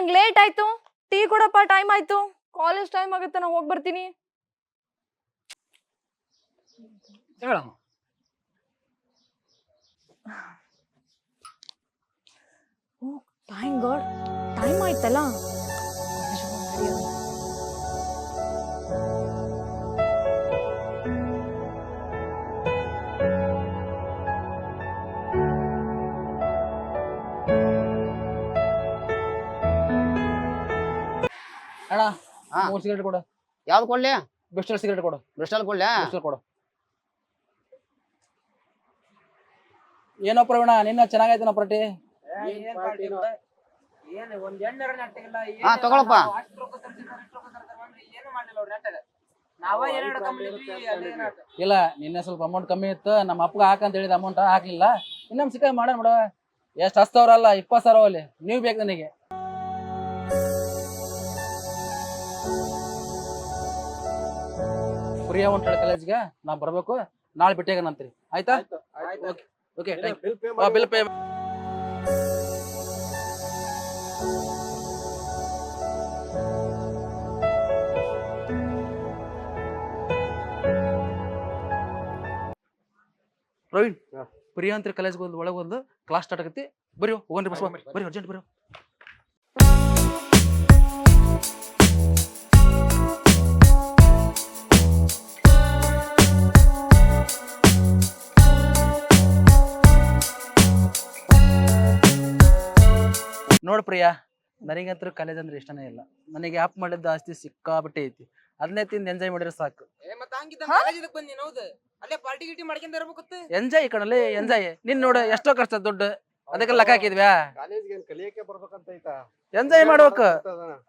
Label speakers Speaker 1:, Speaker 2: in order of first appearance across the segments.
Speaker 1: ನಂಗೆ ಲೇಟ್ ಆಯ್ತು, ಟೀ ಕೊಡಪ್ಪ, ಟೈಮ್ ಆಯ್ತು, ಕಾಲೇಜ್ ಟೈಮ್ ಆಗುತ್ತೆ, ನಾ ಹೋಗಿ ಬರ್ತೀನಿ. ಥ್ಯಾಂಕ್ ಗಾಡ್, ಟೈಮ್ ಆಯ್ತಲ್ಲ.
Speaker 2: ಅಣ್ಣ 3 ಸಿಗರೇಟ್ ಕೊಡು.
Speaker 3: ಯಾವ್ದು ಕೊಡ್ಲಿ?
Speaker 2: ಬೆಸ್ಟಲ್ ಸಿಗರೇಟ್ ಕೊಡು.
Speaker 3: ಬ್ರಿಸ್ಟಲ್ ಕೊಡ್ಲಿ?
Speaker 2: ಬೆಸ್ಟಲ್ ಕೊಡು. ಏನೋ ಪ್ರವೀಣ, ನಿನ್ನ ಚೆನ್ನಾಗೈತೆ ನಾ ಪಾರ್ಟಿ.
Speaker 3: ಹಾ ತಗೊಳಪ್ಪ.
Speaker 2: ಇಲ್ಲ, ನಿನ್ನೆ ಸ್ವಲ್ಪ ಅಮೌಂಟ್ ಕಮ್ಮಿ ಇತ್ತು, ನಮ್ಮ ಅಪ್ಪಗ ಹಾಕಂತ ಹೇಳಿದ ಅಮೌಂಟ್ ಹಾಕ್ಲಿಲ್ಲ. ಇನ್ನೊಮ್ಮೆ ಸಿಕ್ಕ ಮಾಡೋಣ ಬಿಡ. ಎಷ್ಟು 10,000 ಅಲ್ಲ 20,000 ಅಲ್ಲಿ. ನೀವು ಬೇಕು ನನಗೆ. ಪ್ರಿಯಾ ಹೊಂಟಾಳ ಕಾಲೇಜ್ಗೆ, ನಾ ಬರ್ಬೇಕು. ನಾಳೆ ಭೇಟಿಯಾಗನಂತ್ರಿ, ಆಯ್ತಾ? Okay, bill pay. ಪ್ರವೀಣ್, ಪ್ರಿಯಾಂತ್ರಿ ಕಾಲೇಜ್ಗೆ ಒಂದು ಒಳಗೆ ಒಂದು ಕ್ಲಾಸ್ ಸ್ಟಾರ್ಟ್ ಆಗತ್ತಿ. ಬರ್ರಿ ಹೋಗನ್ರಿ, ಬಸ್ ಬರ್ರಿ, ಅರ್ಜೆಂಟ್ ಬರ್ರಿ. ನೋಡ್ ಪ್ರಿಯಾ, ನನಗಂತೂ ಕಾಲೇಜ್ ಅಂದ್ರೆ ಇಷ್ಟನೇ ಇಲ್ಲ. ನನಗೆ ಆಪ್ ಮಾಡಿದ್ದ ಆಸ್ತಿ ಸಿಕ್ಕಾಬಿಟ್ಟೆ ಐತಿ. ಅದನ್ನೇ ತಿಂದು ಎಂಜಾಯ್ ಮಾಡಿದ್ರೆ ಸಾಕು. ಎಂಜಾಯ್ ಕಣಲ್ಲಿ, ಎಂಜಾಯ್. ನಿನ್ ನೋಡು ಎಷ್ಟೋ ಖರ್ಚು ದುಡ್ಡು, ಅದಕ್ಕೆ ಲೆಕ್ಕ ಹಾಕಿದ್ವ್ಯಾ? ಎಂಜಾಯ್ ಮಾಡ್ಬೇಕು,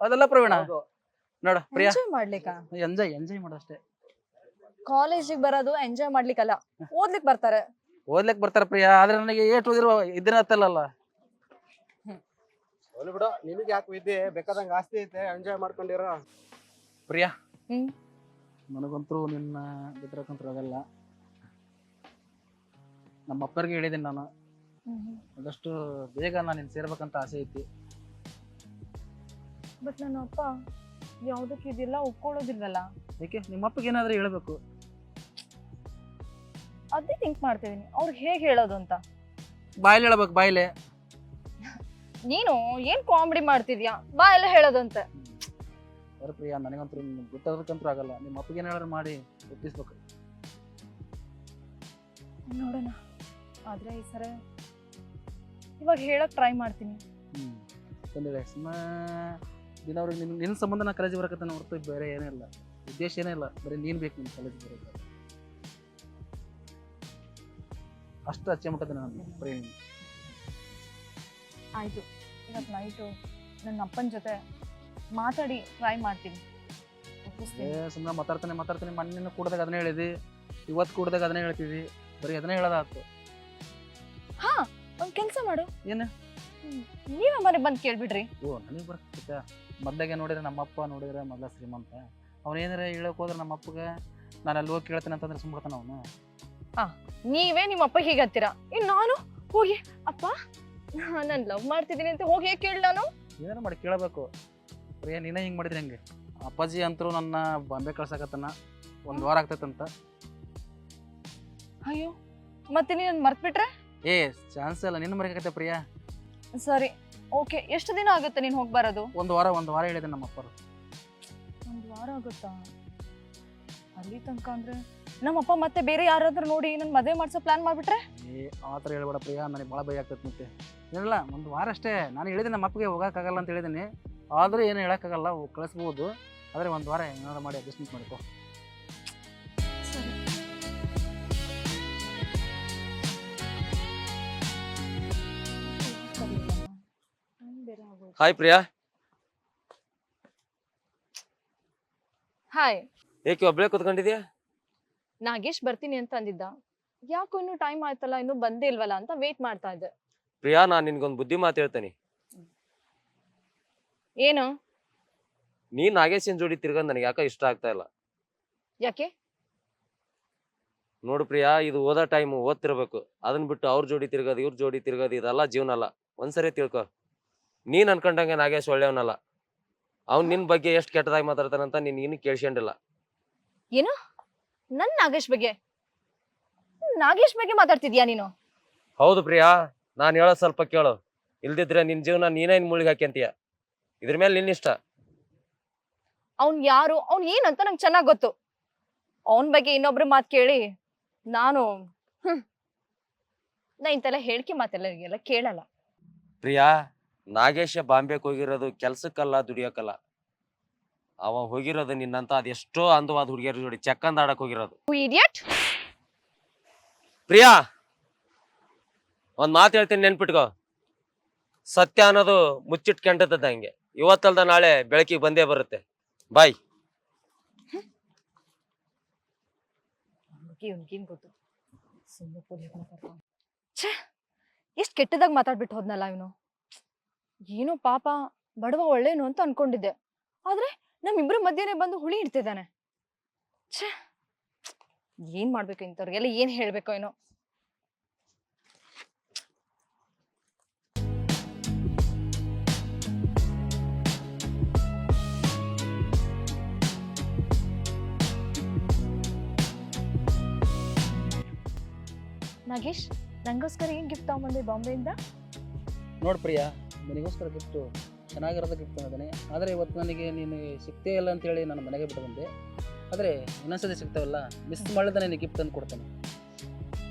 Speaker 2: ಅದೆಲ್ಲ ಪ್ರವೀಣ. ನೋಡು ಪ್ರಿಯಾ, ಎಂಜಾಯ್ ಮಾಡು ಅಷ್ಟೇ.
Speaker 1: ಕಾಲೇಜಿಗೆ ಬರೋದು ಎಂಜಾಯ್ ಮಾಡ್ಲಿಕ್ಕಲ್ಲ, ಓದ್ಲಿಕ್ ಬರ್ತಾರೆ.
Speaker 2: ಓದ್ಲಿಕ್ ಬರ್ತಾರ ಪ್ರಿಯಾ, ಆದ್ರೆ ನನಗೆ ಏಟ್ ಓದಿರೋ ಇದನ್ನ ಹತ್ತಲ್ಲ.
Speaker 4: ಬಿಡು, ನಿನಗೆ ಯಾಕೆ ವಿದ್ಯೆ, ಬೇಕಾದಂಗ ಆಸ್ತಿ ಐತೆ, ಎಂಜಾಯ್ ಮಾಡ್ಕೊಂಡಿರೋ.
Speaker 2: ಪ್ರಿಯಾ, ನನಗಂತೂ ನಿನ್ನ ಬಿದ್ರಕಂತೂ ಆಗಲ್ಲ. ನಮ್ಮ ಅಪ್ಪರಿಗೆ ಹೇಳಿದ್ದೀನಿ ನಾನು, ಆದಷ್ಟು ಬೇಗ ನಾನು ನಿನ್ನ ಸೇರ್ಬೇಕಂತ ಆಸೆ ಐತಿ.
Speaker 1: ಬಟ್ ನನ್ನ ಅಪ್ಪ ಯಾವುದಕ್ಕೆ ಇದೆಲ್ಲ ಒಪ್ಕೊಳ್ಳೋದಿಲ್ವಲ್ಲ.
Speaker 2: ಏಕೆ? ನಿಮ್ಮ ಅಪ್ಪಗೆ ಏನಾದ್ರೂ ಹೇಳ್ಬೇಕು.
Speaker 1: ಅದೇ ಥಿಂಕ್ ಮಾಡ್ತಿದ್ದೀನಿ, ಅವ್ರಿಗೆ ಹೇಗೆ ಹೇಳೋದು ಅಂತ.
Speaker 2: ಬಾಯಲ್ಲಿ ಹೇಳ್ಬೇಕು, ಬಾಯಿಲೆ.
Speaker 1: ನೀನು ಏನ್ ಕಾಮಿಡಿ ಮಾಡ್ತಿದ್ಯಾ, ಬಾ ಎಲ್ಲ ಹೇಳೋದಂತೆ.
Speaker 2: ಪ್ರಿಯಾ, ನನಗಂತೂ ಗೊತ್ತಾಗೋದಕ್ಕಂತೂ ಆಗಲ್ಲ. ನಿಮ್ಮ ಅಪ್ಪಗೆ ಏನಾದ್ರು ಮಾಡಿ ಒಪ್ಪಿಸ್ಬೇಕು.
Speaker 1: ನೋಡೋಣ, ಆದ್ರೆ ಈ ಸರ ಇವಾಗ ಹೇಳಕ್ ಟ್ರೈ ಮಾಡ್ತೀನಿ.
Speaker 2: ತೊಂದರೆ ದಿನವ್ರಿಗೆ ನಿನ್ನ ಸಂಬಂಧ ನಾ ಕಾಲೇಜಿಗೆ ಬರಕತ್ತ ಹೊರತು ಬೇರೆ ಏನೇ ಇಲ್ಲ, ಉದ್ದೇಶ ಏನೇ ಇಲ್ಲ. ಬರೀ ನೀನು ಬೇಕು ನಿನ್ನ ಕಾಲೇಜಿಗೆ ಬರೋದು, ಅಷ್ಟು ಅಚ್ಚೆ ಮುಟ್ಟದ ನಾನು ಪ್ರೇಮ.
Speaker 1: ಆಯ್ತು, ಇವತ್ತು ನೈಟು ನನ್ನ ಅಪ್ಪನ ಜೊತೆ ಮಾತಾಡಿ ಟ್ರೈ ಮಾಡ್ತೀನಿ.
Speaker 2: ಸುಮ್ಮನೆ ಮಾತಾಡ್ತಾನೆ. ಮಣ್ಣಿನ ಕೂಡದಾಗ ಅದನ್ನೇ ಹೇಳಿದಿ, ಇವತ್ತು ಕೂಡದಾಗ ಅದನ್ನೇ ಹೇಳ್ತಿದ್ವಿ, ಬರೀ ಅದನ್ನೇ ಹೇಳೋದಾಯ್ತು.
Speaker 1: ಹಾ, ಒಂದ್ ಕೆಲಸ ಮಾಡು.
Speaker 2: ಏನು?
Speaker 1: ನೀವೇ ಮನೆ ಬಂದು ಕೇಳ್ಬಿಡ್ರಿ.
Speaker 2: ಓ, ನನಗೆ ಬರ್ತಿತ್ತ. ಮೊದ್ಲಾಗೆ ನೋಡಿದ್ರೆ ನಮ್ಮಪ್ಪ ನೋಡಿದ್ರೆ ಮೊದಲ ಶ್ರೀಮಂತ. ಅವ್ನು ಏನಾರ ಹೇಳಕ್ ಹೋದ್ರೆ ನಮ್ಮ ಅಪ್ಪಗೆ ನಾನು ಅಲ್ಲಿ ಹೋಗಿ ಕೇಳ್ತೇನೆ ಅಂತಂದ್ರೆ ಸುಮ್ಬಿಡ್ತಾನ ಅವನು.
Speaker 1: ನೀವೇ ನಿಮ್ಮ ಅಪ್ಪ ಹೀಗೆ ಹತ್ತೀರಾ, ಇನ್ನು ನಾನು ಹೋಗಿ ಅಪ್ಪ ನಾನು ಲವ್ ಮಾಡ್ತಿದ್ದೀನಿ ಅಂತ ಹೋಗಿ ಹೇಗೆ ಕೇಳಿ ನಾನು?
Speaker 2: ಏನಾರ ಮಾಡಿ ಕೇಳಬೇಕು. ಪ್ರಿಯಾ, ನೀನೇ ಹಿಂಗೆ ಮಾಡಿದ್ರೆ ಹೆಂಗೆ? ಅಪ್ಪಾಜಿ ಅಂತರೂ ನನ್ನ ಬಾಂಬೆ ಕಳ್ಸಕತ್ತನ, 1 ವಾರ ಆಗ್ತೈತಂತ.
Speaker 1: ಅಯ್ಯೋ, ಮತ್ತೆ ನೀನು ಮರ್ತ್ಬಿಟ್ರೆ?
Speaker 2: ಚಾನ್ಸ್ ಇಲ್ಲ, ನಿನ್ನ ಮರೆಯಾಗತ್ತೆ ಪ್ರಿಯಾ.
Speaker 1: ಸರಿ, ಓಕೆ. ಎಷ್ಟು ದಿನ ಆಗುತ್ತೆ ನೀನು ಹೋಗಿ ಬರೋದು?
Speaker 2: 1 ವಾರ ಹೇಳಿದೆ ನಮ್ಮ ಅಪ್ಪರು.
Speaker 1: 1 ವಾರ ಆಗುತ್ತಾ? ಅಲ್ಲಿ ತನಕ ಅಂದ್ರೆ ನಮ್ಮಪ್ಪ ಮತ್ತೆ ಬೇರೆ ಯಾರಾದ್ರೂ ನೋಡಿ ನನ್ನ ಮದುವೆ ಮಾಡ್ಸೋ ಪ್ಲಾನ್ ಮಾಡ್ಬಿಟ್ರೆ?
Speaker 2: ಆ ಥರ ಹೇಳ್ಬೇಡ ಪ್ರಿಯಾ, ನನಗೆ ಭಾಳ ಭಯ ಆಗ್ತೈತೆ. ಮತ್ತೆ ಏನಿಲ್ಲ, 1 ವಾರ ಅಷ್ಟೇ. ನಾನು ಹೇಳಿದೆ ನಮ್ಮ ಅಪ್ಪಗೆ ಹೋಗೋಕ್ಕಾಗಲ್ಲ ಅಂತ ಹೇಳಿದ್ದೀನಿ. ಆದರೂ ಏನು ಹೇಳೋಕ್ಕಾಗಲ್ಲ, ಕಳಿಸ್ಬೋದು. ಆದರೆ 1 ವಾರ ಏನಾದ್ರು ಮಾಡಿ ಅಡ್ಜಸ್ಟ್ಮೆಂಟ್ ಮಾಡ್ಕೋ.
Speaker 5: ಹಾಯ್ ಪ್ರಿಯಾ.
Speaker 1: ಹಾಯ್.
Speaker 5: ಏಕೆ ಒಬ್ಬಳೇ ಕೂತ್ಕೊಂಡಿದ್ಯಾ?
Speaker 1: ನಾಗೇಶ್ ಬರ್ತೀನಿ ಅಂತ ಅಂದಿದ್ದ, ಯಾಕೋ ಇನ್ನೂ ಟೈಮ್ ಆಯ್ತಲ್ಲ, ಇನ್ನೂ ಬಂದೇ ಇಲ್ವಲ್ಲ ಅಂತ ವೇಟ್ ಮಾಡ್ತಾ ಇದ್ದೆ.
Speaker 5: ಪ್ರಿಯಾ, ನಾನು ನಿನ್ಗೊಂದು ಬುದ್ಧಿ ಮಾತು ಹೇಳ್ತೇನೆ.
Speaker 1: ಏನು?
Speaker 5: ನೀನ್ ನಾಗೇಶನ್ ಜೋಡಿ ತಿರ್ಗೋದು ನನಗೆ ಯಾಕೆ ಇಷ್ಟ ಆಗ್ತಾ ಇಲ್ಲ.
Speaker 1: ಯಾಕೆ?
Speaker 5: ನೋಡು ಪ್ರಿಯಾ, ಇದು ಓದೋ ಟೈಮು, ಓದ್ತಿರ್ಬೇಕು. ಅದನ್ನ ಬಿಟ್ಟು ಅವ್ರ ಜೋಡಿ ತಿರ್ಗೋದು, ಇವ್ರ ಜೋಡಿ ತಿರ್ಗೋದು, ಇದೆಲ್ಲ ಜೀವನ ಅಲ್ಲ. ಒಂದ್ಸರಿ ತಿಳ್ಕೊ. ನೀನ್ ಅನ್ಕೊಂಡಂಗೆ ನಾಗೇಶ್ ಒಳ್ಳೆಯವನಲ್ಲ. ಅವ್ನ್ ನಿನ್ ಬಗ್ಗೆ ಎಷ್ಟು ಕೆಟ್ಟದಾಗಿ ಮಾತಾಡ್ತಾನಂತ ನೀನ್ ಇನ್ನು ಕೇಳ್ಸ್ಕೊಂಡಿಲ್ಲ.
Speaker 1: ಏನು ನನ್ ನಾಗೇಶ್ ಬಗ್ಗೆ ಮಾತಾಡ್ತಿದ್ಯಾ ನೀನು?
Speaker 5: ಹೌದು ಪ್ರಿಯಾ, ನಾನ್ ಹೇಳೋದ್ ಸ್ವಲ್ಪ ಕೇಳು. ಇಲ್ದಿದ್ರೆ ನಿನ್ ಜೀವನ ನೀನೇನ್ ಮುಳುಗಿ ಹಾಕ್ಯಂತೀಯ. ಇದ್ರ ಮೇಲೆ ನಿನ್ನಿಷ್ಟ.
Speaker 1: ಅವ್ನ್ ಯಾರು, ಅವ್ನ್ ಏನಂತ ನಂಗೆ ಚೆನ್ನಾಗ್ ಗೊತ್ತು. ಅವನ್ ಬಗ್ಗೆ ಇನ್ನೊಬ್ರು ಮಾತ್ ಕೇಳಿ ನಾನು ನಾ ಇಂತೆಲ್ಲ ಹೇಳಿಕೆ ಮಾತೆಲ್ಲ ಕೇಳಲ್ಲ.
Speaker 5: ಪ್ರಿಯಾ, ನಾಗೇಶ ಬಾಂಬೆಗೆ ಹೋಗಿರೋದು ಕೆಲ್ಸಕ್ಕಲ್ಲ, ದುಡಿಯೋಕಲ್ಲ. ಅವ ಹೋಗಿರೋದು ನಿನ್ನಂತ ಅದೆಷ್ಟೋ ಅಂದವಾದ ಹುಡುಗಿಯರ ಜೋಡಿ ಚೆಕ್ಕಂದ ಆಡಕ್ ಹೋಗಿರೋದು.
Speaker 1: ಇಡಿಯಟ್.
Speaker 5: ಪ್ರಿಯಾ, ಒಂದ್ ಮಾತು ಹೇಳ್ತೀನಿ, ನೆನ್ಪಿಟ್ಕೋ. ಸತ್ಯ ಅನ್ನೋದು ಮುಚ್ಚಿಟ್ಕೊಂಡದ ಹಂಗೆ, ಇವತ್ತಲ್ದ ನಾಳೆ ಬೆಳಕಿಗೆ ಬಂದೇ ಬರುತ್ತೆ. ಬಾಯ್.
Speaker 1: ಗೊತ್ತು ಎಷ್ಟ್ ಕೆಟ್ಟದಾಗ ಮಾತಾಡ್ಬಿಟ್ಟು ಹೋದ್ನಲ್ಲ ಇವನು. ಏನೋ ಪಾಪ ಬಡವ ಒಳ್ಳೇನು ಅಂತ ಅನ್ಕೊಂಡಿದ್ದೆ, ಆದ್ರೆ ನಮ್ಮಿಬ್ರ ಮಧ್ಯೆನೆ ಬಂದು ಹುಳಿ ಇಡ್ತಿದ್ದಾನೆ. ಛೇ, ಏನ್ ಮಾಡ್ಬೇಕು ಇಂಥವ್ರಿಗೆಲ್ಲ, ಏನ್ ಹೇಳ್ಬೇಕೋ ಏನೋ. ನಾಗೇಶ್, ನಂಗೋಸ್ಕರ ಏನ್ ಗಿಫ್ಟ್ ತಗೊಂಬಂದೆ ಬಾಂಬೆಯಿಂದ?
Speaker 2: ನೋಡ್ ಪ್ರಿಯಾ, ನಿನಗೋಸ್ಕರ ಗಿಫ್ಟು ಚೆನ್ನಾಗಿರೋದ ಗಿಫ್ಟ್ ತಂದಿದ್ದೀನಿ. ಆದರೆ ಇವತ್ತು ನನಗೆ ನೀನು ಸಿಗ್ತೇ ಇಲ್ಲ ಅಂತೇಳಿ ನಾನು ಮನೆಗೆ ಬಿಟ್ಟು ಬಂದೆ. ಆದರೆ ಇನ್ನೊಂದ್ಸತಿ ಸಿಗ್ತಾವಲ್ಲ, ಮಿಸ್ ಮಾಡಿದ ನಿನಗೆ ಗಿಫ್ಟ್ ತಂದು ಕೊಡ್ತೇನೆ,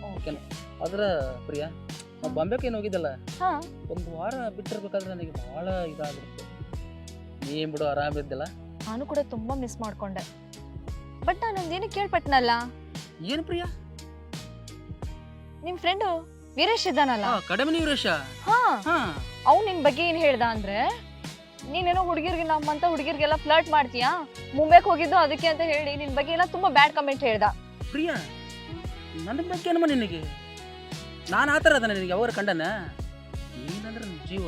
Speaker 2: ಓಕೆನಾ? ಆದ್ರೆ ಪ್ರಿಯಾ, ನಾವು ಬಾಂಬೆಗೆ ಏನು ಹೋಗಿದ್ದಲ್ಲ,
Speaker 1: ಹಾ,
Speaker 2: ಒಂದು ವಾರ ಬಿಟ್ಟಿರ್ಬೇಕಾದ್ರೆ ನನಗೆ ಭಾಳ ಇದಾಗ್ಬಿಡುತ್ತೆ. ನೀನ್ ಬಿಡು, ಆರಾಮಿದ್ದಲ್ಲ.
Speaker 1: ನಾನು ಕೂಡ ತುಂಬಾ ಮಿಸ್ ಮಾಡ್ಕೊಂಡೆ. ಬಟ್ ನಾನೊಂದೇನು ಕೇಳ್ಪಟ್ನಲ್ಲ.
Speaker 2: ಏನು ಪ್ರಿಯಾ?
Speaker 1: ನಿಮ್ ಫ್ರೆಂಡು ವೀರೇಶ್ ಇದ್ದಾನಲ್ಲ,
Speaker 2: ಕಡಿಮೆ ವೀರೇಶ,
Speaker 1: ಹಾ, ಅವ್ನು ನಿನ್ ಬಗ್ಗೆ ಏನ್ ಹೇಳ್ದ ಅಂದ್ರೆ, ನೀನೇನೋ ಹುಡುಗಿರ್ಗೆ, ನಮ್ಮಂತ ಹುಡುಗಿರ್ಗೆಲ್ಲ ಫ್ಲರ್ಟ್ ಮಾಡ್ತೀಯಾ, ಮುಂಬೈಗೆ ಹೋಗಿದ್ದು ಅದಕ್ಕೆ ಅಂತ ಹೇಳಿ ನಿನ್ ಬಗ್ಗೆ ಎಲ್ಲ ತುಂಬಾ ಬ್ಯಾಡ್ ಕಮೆಂಟ್ ಹೇಳ್ದ.
Speaker 2: ಪ್ರಿಯಾ, ನನ್ನ ಬಗ್ಗೆ ಏನಮ್ಮ ನಿನಗೆ? ನಾನು ಆ ಥರ ಅದ ನಿನಗೆ ಯಾವಾಗ ಕಂಡನ? ನೀನಂದ್ರೆ ನನ್ನ ಜೀವ,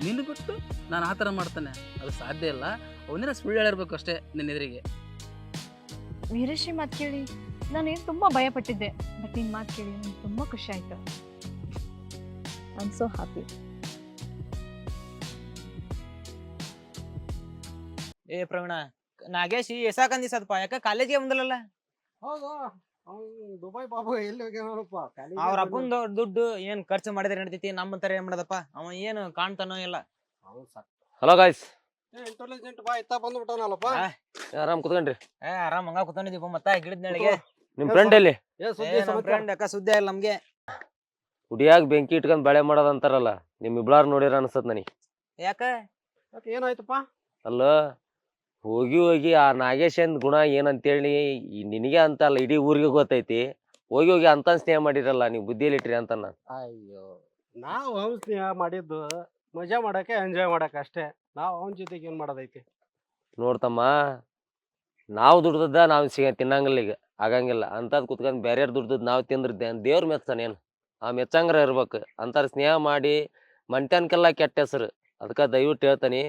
Speaker 2: ನಿನ್ನ ಬಿಟ್ಟು ನಾನು ಆ ಥರ ಮಾಡ್ತಾನೆ, ಅದು ಸಾಧ್ಯ ಇಲ್ಲ. ಅವನೇನ ಸುಳ್ಳು ಹೇಳಿರ್ಬೇಕು ಅಷ್ಟೇ ನಿನ್ನ ಎದುರಿಗೆ.
Speaker 1: ವೀರೇಶಿ ಮಾತು ಕೇಳಿ ನಾನೇನು ತುಂಬಾ ಭಯ ಪಟ್ಟಿದ್ದೆ, ಬಟ್ ನಿನ್ ಮಾತು ಕೇಳಿ ನಂಗೆ ತುಂಬಾ ಖುಷಿ ಆಯ್ತು. I am so happy.
Speaker 3: ಏ ಪ್ರವೀಣ, ನಾಗೇಶ್ ಎಸಾಕಂದಿಸದಪ್ಪ, ಯಾಕ ಕಾಲೇಜಿಗೆ ಬಂದಲ್ಲ?
Speaker 4: ಹೌದು, ದುಬೈ ಬಾಬು ಎಲ್ಲಿ ಹೋಗ್ಯಾನಪ್ಪ?
Speaker 3: ಅವ್ರ ಅಪ್ಪಂದು ದುಡ್ಡು ಏನ್ ಖರ್ಚು ಮಾಡಿದ್ರೆ ನಡೀತೈತಿ, ನಮ್ಮಂತರ ಏನ್ ಮಾಡದಪ್ಪ? ಅವ ಏನು ಕಾಣ್ತಾನೋ ಇಲ್ಲ.
Speaker 5: ಹಲೋ ಗಾಯ್ಸ್,
Speaker 4: ಇಂಟೆಲಿಜೆಂಟ್ ಬಾ ಇತ್ತ ಬಂದ್ಬಿಟ್ಟವನಲ್ಲಪ್ಪ.
Speaker 5: ಆರಾಮ್ ಕುತ್ಕೊಂಡ್ರಿ?
Speaker 3: ಆರಾಮ್ ಹಂಗ ಕೂತ್ಕೊಂಡಿದೀಪ, ಮತ್ತ ಗಿಡದ ನೆಳಿಗೆ.
Speaker 5: ನಿಮ್ ಫ್ರೆಂಡ್ ಎಲ್ಲಿ?
Speaker 3: ಫ್ರೆಂಡ್ ಯಾಕ ಸುದ್ದಿ ಇಲ್ಲ ನಮ್ಗೆ.
Speaker 5: ಹುಡಿಯಾಗ ಬೆಂಕಿ ಇಟ್ಕೊಂಡ್ ಬೆಳೆ ಮಾಡೋದಂತಾರಲ್ಲ, ನಿಮ್ ಇಬ್ಳಾರ್ ನೋಡಿರ ಅನ್ಸತ್ ನನಗೆ.
Speaker 3: ಯಾಕ
Speaker 4: ಏನಾಯ್ತಪ್ಪ?
Speaker 5: ಅಲ್ಲ, ಹೋಗಿ ಆ ನಾಗೇಶನ್ ಗುಣ ಏನಂತೇಳಿ ನಿನಗೆ ಅಂತ ಅಲ್ಲ, ಇಡೀ ಊರಿಗೆ ಗೊತ್ತೈತಿ. ಹೋಗಿ ಅಂತ ಸ್ನೇಹ ಮಾಡಿರಲ್ಲ, ನೀವು ಬುದ್ಧಿಯಲ್ಲಿ ಇಟ್ರಿ ಅಂತ ನಾನು.
Speaker 4: ಅಯ್ಯೋ, ನಾವು ಅವನ್ ಸ್ನೇಹ ಮಾಡಿದ್ದು ಮಜಾ ಮಾಡಕ್ಕೆ, ಎಂಜಾಯ್ ಮಾಡಕ್ಕೆ ಅಷ್ಟೇ. ನಾವು ಅವನ ಜೊತೆಗೆ ಏನ್ ಮಾಡೋದೈತಿ?
Speaker 5: ನೋಡ್ತಮ್ಮ, ನಾವು ದುಡ್ದದ್ದ ನಾವು ತಿನ್ನಂಗಿಲ್ಲ, ಈಗ ಆಗಂಗಿಲ್ಲ. ಅಂತದ್ ಕುತ್ಕೊಂಡ್ ಬೇರೆಯವ್ರ ದುಡ್ದದ್ ನಾವು ತಿಂದ್ರ ದೇವ್ರ ಮೆಚ್ತಾನ ಏನು? ಆ ಮೆಚ್ಚಂಗ್ರ ಇರ್ಬೇಕು. ಅಂತಾರ ಸ್ನೇಹ ಮಾಡಿ ಮಂಟ್ಯಾನ್ಕೆಲ್ಲ ಕೆಟ್ಟ ಹೆಸರು. ಅದಕ್ಕೆ ದಯವಿಟ್ಟು ಹೇಳ್ತಾನಿ,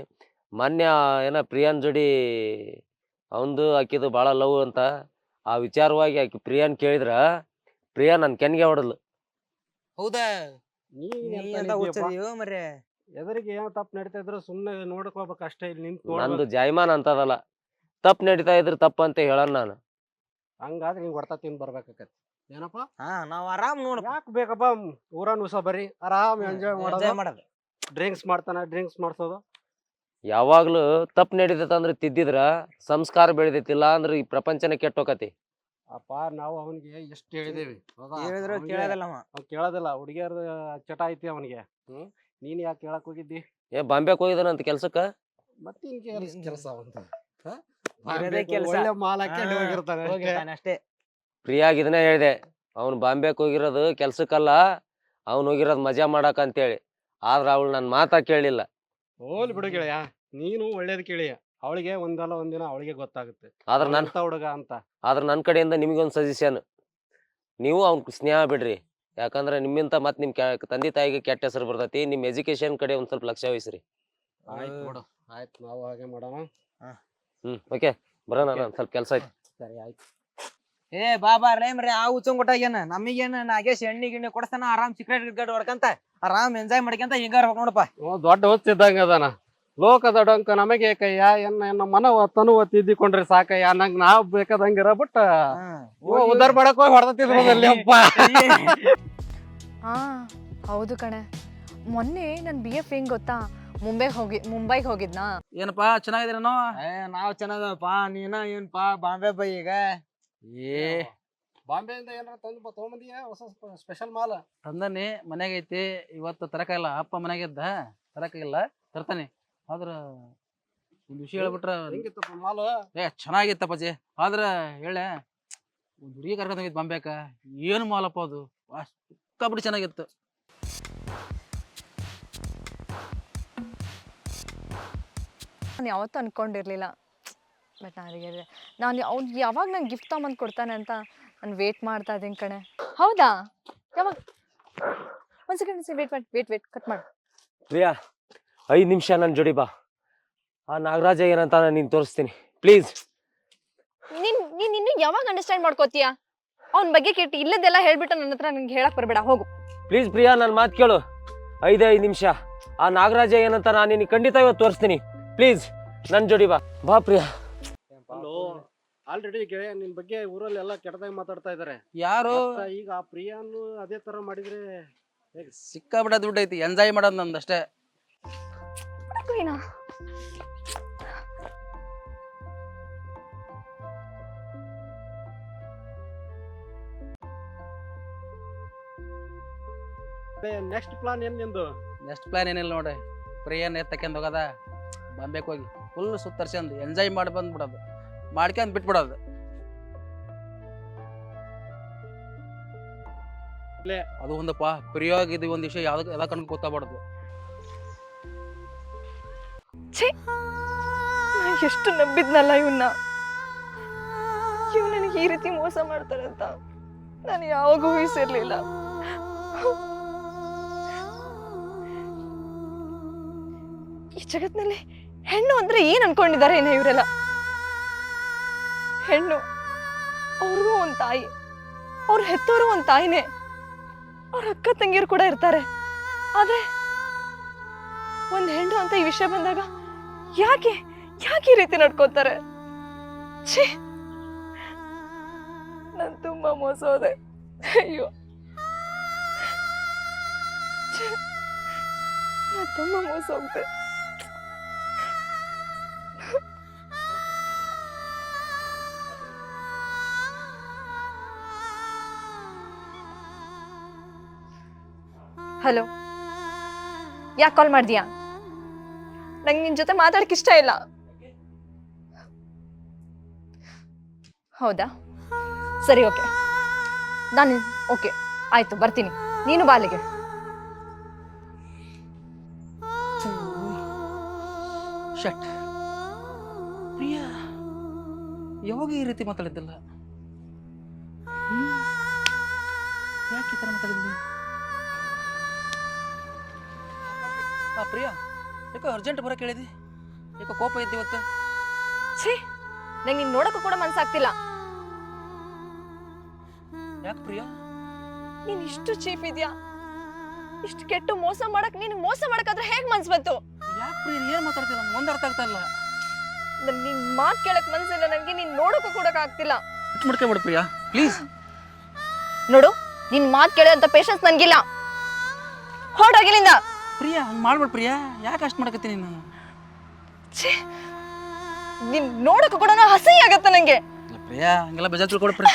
Speaker 5: ಮೊನ್ನೆ ಏನ ಪ್ರಿಯಾನ್ ಜೋಡಿ ಅವಂದು ಆಕಿದು ಭಾಳ ಲವ್ ಅಂತ, ಆ ವಿಚಾರವಾಗಿ ಆಕಿ ಪ್ರಿಯಾನ್ ಕೇಳಿದ್ರ, ಪ್ರಿಯಾ ನನ್ ಕೆನ್ಗೆ ಹೊಡದ್ಲು.
Speaker 3: ಹೌದಾ?
Speaker 4: ನೀನ್
Speaker 3: ಮರ್ರೆ
Speaker 4: ಎದರಿಗೆ ಏನ್ ತಪ್ಪು ನಡೀತಾ ಇದ್ರು ಸುಮ್ಮನೆ ನೋಡ್ಕೋಬೇಕು ಅಷ್ಟೇ. ಇಲ್ಲಿ ನಿಂತು
Speaker 5: ನಂದು ಜಾಯ್ಮಾನ್ ಅಂತದಲ್ಲ, ತಪ್ಪು ನಡೀತಾ ಇದ್ರೆ ತಪ್ಪು ಅಂತ ಹೇಳನ್ ನಾನು.
Speaker 4: ಹಂಗಾದ್ರೆ ಹಿಂಗ್ ಹೊಡ್ತಾ ತಿಂದು ಬರ್ಬೇಕಾಕತಿ ಏನಪ್ಪ?
Speaker 3: ಹಾ, ನಾವ್ ಆರಾಮ್ ನೋಡ.
Speaker 4: ಯಾಕೆ ಬೇಕಪ್ಪ ಊರನ್ ಉಸ ಬರ್ರಿ ಆರಾಮ್ ಎಂಜಾಯ್ ಮಾಡೋದು. ಡ್ರಿಂಕ್ಸ್ ಮಾಡ್ತಾನ, ಡ್ರಿಂಕ್ಸ್ ಮಾಡ್ಸೋದು.
Speaker 5: ಯಾವಾಗ್ಲೂ ತಪ್ಪು ನಡೀತೈತೆ ಅಂದ್ರೆ ತಿದ್ದಿದ್ರ ಸಂಸ್ಕಾರ ಬೆಳೆದೈತಿಲ್ಲ ಅಂದ್ರೆ ಈ ಪ್ರಪಂಚನ ಕೆಟ್ಟೋಕತಿ.
Speaker 4: ಅಪ್ಪ, ನಾವು ಅವನಿಗೆ ಎಷ್ಟು ಹೇಳಿದೇವಿ,
Speaker 3: ಹೇಳಿದ್ರು ಕೇಳೋದಿಲ್ಲ ಅವ.
Speaker 4: ಕೇಳೋದಿಲ್ಲ. ಹುಡುಗಿಯರ್ ಚಟ ಐತಿ ಅವನಿಗೆ. ನೀನ್ ಯಾಕೆ ಕೇಳಕ್ ಹೋಗಿದ್ದಿ?
Speaker 5: ಬಾಂಬೆಗೆ ಹೋಗಿದಾನಂತ ಕೆಲ್ಸಕ್ಕ.
Speaker 4: ಮತ್ತೆ ಕೆಲಸ
Speaker 3: ಕೆಲ್ಸ.
Speaker 4: ಮಾಲಕ್ಕೆ ಹೋಗಿರ್ತಾನೆ
Speaker 3: ಅಷ್ಟೇ.
Speaker 5: ಪ್ರಿಯಾಗ ಇದನ್ನ ಹೇಳಿದೆ, ಅವ್ನು ಬಾಂಬೆಗೆ ಹೋಗಿರೋದು ಕೆಲ್ಸಕ್ಕಲ್ಲ, ಅವ್ನು ಹೋಗಿರೋದು ಮಜಾ ಮಾಡಕ್ ಅಂತೇಳಿ. ಆದ್ರ ಅವಳು ನನ್ನ ಮಾತಾ ಕೇಳಿಲ್ಲ.
Speaker 4: ಹೋಲ್ ಬಿಡು ಗೆಳೆಯ, ನೀನು ಒಳ್ಳೇದ್ ಕೇಳಿಯ. ಅವಳಿಗೆ ಒಂದಲ್ಲ ಒಂದಿನ ಅವಳಿಗೆ ಗೊತ್ತಾಗುತ್ತೆ
Speaker 5: ಆದ್ರ ನನ್
Speaker 4: ಹುಡುಗ ಅಂತ.
Speaker 5: ಆದ್ರ ನನ್ನ ಕಡೆಯಿಂದ ನಿಮಗೊಂದು ಸಜೆಷನ್, ನೀವು ಅವ್ನ ಸ್ನೇಹ ಬಿಡ್ರಿ. ಯಾಕಂದ್ರೆ ನಿಮ್ಮಿಂತ ಮತ್ ನಿಮ್ ತಂದೆ ತಾಯಿಗೆ ಕೆಟ್ಟ ಹೆಸರು ಬರ್ತೈತಿ. ನಿಮ್ ಎಜುಕೇಶನ್ ಕಡೆ ಒಂದ್ ಸ್ವಲ್ಪ ಲಕ್ಷ್ಯ ವಹಿಸ್ರಿ.
Speaker 4: ಆಯ್ತು ಬಿಡು, ಆಯ್ತು, ನಾವು ಹಾಗೆ ಮಾಡೋಣ.
Speaker 5: ಓಕೆ, ಬರೋಣ, ನಾನು ಸ್ವಲ್ಪ ಕೆಲಸ ಐತಿ.
Speaker 4: ಸರಿ, ಆಯ್ತು.
Speaker 3: ಏ ಬಾಬಾ ರೇಮ್ರಿ, ಆ ಉಚ್ಚಂಗ್ ಕೊಟ್ಟಾಗೇನ ನಮಗೇನ ನಾಗೇಶ್ ಎಣ್ಣೆ ಗಿಣ್ಣೆ ಕೊಡ್ತಾನ, ಆರಾಮ್ ಸಿಗರೇಟ್ ಗಿರ್ಗೇಟ್ ಹೊಡ್ಕಂತ ಆರಾಮ್ ಎಂಜಾಯ್ ಮಾಡ್ಕೊಂತ ಹಿಂಗಾರ ಹೋಗ್ ನೋಡಪ್ಪ.
Speaker 4: ದೊಡ್ಡ ಹೊತ್ತಿದ್ದಂಗ ಅದಾನ. ಲೋಕದ ಡೊಂಕ ನಮಗೆ ಕೈಯ ಎನ್ನ ಮನವ ತನುವ ತಿದ್ದಿಕೊಂಡ್ರೆ ಸಾಕಯ್ಯ ನಂಗ್ ನಾವ್ ಬೇಕಾದಂಗಿರ ಬಟ್ ಉದ್ದಾರ ಮಾಡಕ್ ಹೋಗಿ ಹೊಡೆದಿರೋದಲ್ಲಿ ಅಪ್ಪ.
Speaker 1: ಹಾ ಹೌದು ಕಣೆ, ಮೊನ್ನೆ ನನ್ BF ಹೆಂಗ್ ಗೊತ್ತಾ, ಮುಂಬೈಗೆ ಹೋಗಿದ್ನಾ.
Speaker 2: ಏನಪ್ಪಾ ಚೆನ್ನಾಗಿದ್ದೀರೇನೋ?
Speaker 3: ನಾವ್ ಚೆನ್ನಾಗಪ್ಪ, ನೀನ ಏನ್ಪಾ ಬಾಂಬೆ ಬೈ ಈಗ?
Speaker 2: ಏ
Speaker 4: ಬಾಂಬೆಯಿಂದ ಏನಾರ ತಂದು ತಗೊಂಬಂದಿಯ ಹೊಸ ಸ್ಪೆಷಲ್ ಮಾಲ್?
Speaker 2: ತಂದನಿ, ಮನ್ಯಾಗ ಐತಿ. ಇವತ್ತು ತರಕಾಗಿಲ್ಲ, ಅಪ್ಪ ಮನ್ಯಾಗ ಇದ್ದ, ತರಕಾಗಿಲ್ಲ, ತರ್ತಾನೆ. ಆದ್ರ ಒಂದ್ ವಿಷಯ ಹೇಳ್ಬಿಟ್ರ
Speaker 4: ಹೆಂಗಿತ್ತಪ್ಪ ಮಾಲ್?
Speaker 2: ಚೆನ್ನಾಗಿತ್ತಪ್ಪಾಜಿ. ಆದ್ರ ಹೇಳೆ, ಒಂದ್ ಹುಡುಗಿ ಕರ್ಕೊಂಡ್ ಹೋಗಿದ್ ಬಾಂಬೆಕ. ಏನು ಮಾಲಪ್ಪ ಅದು, ಸಿಕ್ಕಾಪಟ್ಟೆ ಚೆನ್ನಾಗಿತ್ತು.
Speaker 1: ನಾನು ಯಾವತ್ತೂ ಅನ್ಕೊಂಡಿರ್ಲಿಲ್ಲ, ಬಟ್ ನಾನು ಅವ್ನು ಯಾವಾಗ ನಂಗೆ ಗಿಫ್ಟ್ ತೊಗೊಂಬಂದು ಕೊಡ್ತಾನೆ ಅಂತ ನಾನು ವೇಟ್ ಮಾಡ್ತಾ ಇದ್ದೀನಿ ಕಣೆ. ಹೌದಾ? ಯಾವಾಗ? ಒಂದು ಸೆಕೆಂಡ್ ವೇಟ್ ಕಟ್ ಮಾಡು.
Speaker 5: ಪ್ರಿಯಾ 5 ನಿಮಿಷ ನನ್ನ ಜೋಡಿ ಬಾ. ಆ ನಾಗರಾಜ ಏನಂತ ನಾನು ನೀನು ತೋರಿಸ್ತೀನಿ ಪ್ಲೀಸ್.
Speaker 1: ನೀನು ಇನ್ನೂ ಯಾವಾಗ ಅಂಡರ್ಸ್ಟ್ಯಾಂಡ್ ಮಾಡ್ಕೋತೀಯ? ಅವ್ನ ಬಗ್ಗೆ ಕೇಳಿ ಇಲ್ಲದೆಲ್ಲ ಹೇಳ್ಬಿಟ್ಟು ನನ್ನ ಹತ್ರ ನಂಗೆ ಹೇಳಕ್ ಬರಬೇಡ, ಹೋಗು
Speaker 5: ಪ್ಲೀಸ್. ಪ್ರಿಯಾ ನನ್ನ ಮಾತು ಕೇಳು, 5 ನಿಮಿಷ. ಆ ನಾಗರಾಜ ಏನಂತ ನಾನು ನಿನಗೆ ಖಂಡಿತ ಇವತ್ತು ತೋರಿಸ್ತೀನಿ. ಪ್ಲೀಸ್ ನನ್ನ ಜೋಡಿ ಬಾ. ಬಾ ಪ್ರಿಯಾ.
Speaker 4: ಆಲ್ರೆಡಿ ಗೆಳೆಯ ನಿನ್ ಬಗ್ಗೆ ಊರಲ್ಲೆಲ್ಲ ಕೆಟ್ಟದಾಗಿ ಮಾತಾಡ್ತಾ ಇದಾರೆ.
Speaker 2: ಯಾರು?
Speaker 4: ಈಗ ಆ ಪ್ರಿಯಾನು ಅದೇ ತರ ಮಾಡಿದ್ರೆ
Speaker 2: ಸಿಕ್ಕಾಪಟ್ಟೆ ದುಡ್ಡು ಐತಿ, ಎಂಜಾಯ್ ಮಾಡೋದು ನಂದಷ್ಟೇ.
Speaker 4: ನೆಕ್ಸ್ಟ್ ಪ್ಲಾನ್ ಏನ್ ನಿಂದು?
Speaker 2: ನೆಕ್ಸ್ಟ್ ಪ್ಲಾನ್ ಏನಿಲ್ಲ ನೋಡ್ರಿ, ಪ್ರಿಯನ್ ಎತ್ತಕ್ಕೊಂಡ್ ಹೋಗದ ಬಾಂಬೆಗೆ ಹೋಗಿ ಫುಲ್ ಸುತ್ತರ್ಸ್ಯಂದು ಎಂಜಾಯ್ ಮಾಡಿ ಬಂದ್ಬಿಡೋದು, ಮಾಡ್ಕೊಂಡ್ ಬಿಟ್ಬಿಡೋದು. ಅದು ಒಂದಪ್ಪ, ಪ್ರಿಯಾಗ ಇದು ಒಂದ್ ವಿಷಯ ಯಾವ್ದು ಎಲ್ಲ ಕಣ್ಗೆ ಗೊತ್ತಾಗ್ಬಾರ್ದು.
Speaker 1: ಎಷ್ಟು ನಂಬಿದ್ನಲ್ಲ ಇವನ್ನ, ಇವ್ ನನಗೆ ಈ ರೀತಿ ಮೋಸ ಮಾಡ್ತಾರಂತ ನಾನು ಯಾವಾಗೂ ಊಹಿಸಿರ್ಲಿಲ್ಲ. ಈ ಜಗತ್ನಲ್ಲಿ ಹೆಣ್ಣು ಅಂದ್ರೆ ಏನ್ ಅನ್ಕೊಂಡಿದ್ದಾರೆ ಏನ ಇವರೆಲ್ಲ? ಹೆಣ್ಣು ಅವ್ರಿಗೂ ಒಂದ್ ತಾಯಿ, ಅವ್ರ ಹೆತ್ತವರು ಒಂದ್ ತಾಯಿನೇ, ಅವ್ರ ಅಕ್ಕ ತಂಗಿಯರು ಕೂಡ ಇರ್ತಾರೆ. ಆದ್ರೆ ಒಂದ್ ಹೆಣ್ಣು ಅಂತ ಈ ವಿಷಯ ಬಂದಾಗ ಯಾಕೆ ಈ ರೀತಿ ನಡ್ಕೋತಾರೆ? ಛೀ, ನಾನ್ ತುಂಬಾ ಮೋಸ ಹೋದೆ. ಅಯ್ಯೋ, ನಾನ್ ತುಂಬಾ ಮೋಸ ಹೋಗ್ತೆ. ಹಲೋ, ಯಾಕೆ ಕಾಲ್ ಮಾಡ್ದೀಯಾ? ನಂಗೆ ನಿನ್ ಜೊತೆ ಮಾತಾಡಕ್ ಇಷ್ಟ ಇಲ್ಲ. ಹೌದಾ, ಸರಿ, ಓಕೆ. ಓಕೆ ಆಯ್ತು, ಬರ್ತೀನಿ. ನೀನು ಬಾಲಿಗೆ.
Speaker 2: ಶಟ್, ಪ್ರಿಯಾ ಯಾವಾಗ ಈ ರೀತಿ ಮಾತಾಡಿದ್ದಿಲ್ಲ, ಯಾಕೆ ಈ ಥರ ಮಾತಾಡಿದ್ವಿ? ಪ್ರಿಯಾ ಯಾಕೋ ಅರ್ಜೆಂಟ್ ಬರಕ್ಕೆ ಹೇಳಿದಿ, ಯಾಕೋ ಕೋಪ ಇದ್ದಿ ಇವತ್ತು?
Speaker 1: ಛೀ, ನಂಗೆ ನೀನ್ ನೋಡಕ್ಕೂ ಕೂಡ ಮನ್ಸಾಗ್ತಿಲ್ಲ.
Speaker 2: ಯಾಕೆ ಪ್ರಿಯಾ?
Speaker 1: ನೀನ್ ಇಷ್ಟು ಚೀಪ್ ಇದೆಯಾ? ಇಷ್ಟು ಕೆಟ್ಟು ಮೋಸ ಮಾಡಕ್ಕಾದ್ರೆ ಹೇಗ್ ಮನ್ಸ್ ಬಂತು?
Speaker 2: ಯಾಕೆ ಪ್ರಿಯಾ ಏನ್ ಮಾತಾಡ್ತಿಲ್ಲ? ಒಂದ್ ಅರ್ಥ ಆಗ್ತಾ ಇಲ್ಲ.
Speaker 1: ನಿನ್ ಮಾತ್ ಕೇಳಕ್ ಮನ್ಸಿಲ್ಲ ನಂಗೆ, ನೀನ್ ನೋಡಕ್ಕೂ ಕೂಡ ಆಗ್ತಿಲ್ಲ.
Speaker 2: ಮಾಡ್ಕೊಂಬಿಡು ಪ್ರಿಯಾ ಪ್ಲೀಸ್.
Speaker 1: ನೋಡು, ನಿನ್ ಮಾತ್ ಕೇಳೋಂತ ಪೇಷನ್ಸ್ ನನ್ಗಿಲ್ಲ. ಹೊರಡೋಗಿಲ್ಲಿಂದ.
Speaker 2: ಪ್ರಿಯಾ ಹಂಗ್ ಮಾಡ್ಬೇಡ ಪ್ರಿಯಾ, ಯಾಕೆ ಅಷ್ಟು ಮಾಡಕತ್ತೀನಿ ನಾನು?
Speaker 1: ನೀನ್ ನೋಡಕ್ಕೂ ಕೂಡ ಹಸಿ ಆಗತ್ತ ನಂಗೆ.
Speaker 2: ಪ್ರಿಯಾ ಹಂಗೆಲ್ಲ ಬೇಜಾರ್ ತಿಳ್ಕೊಡು ಪ್ರಿಯಾ.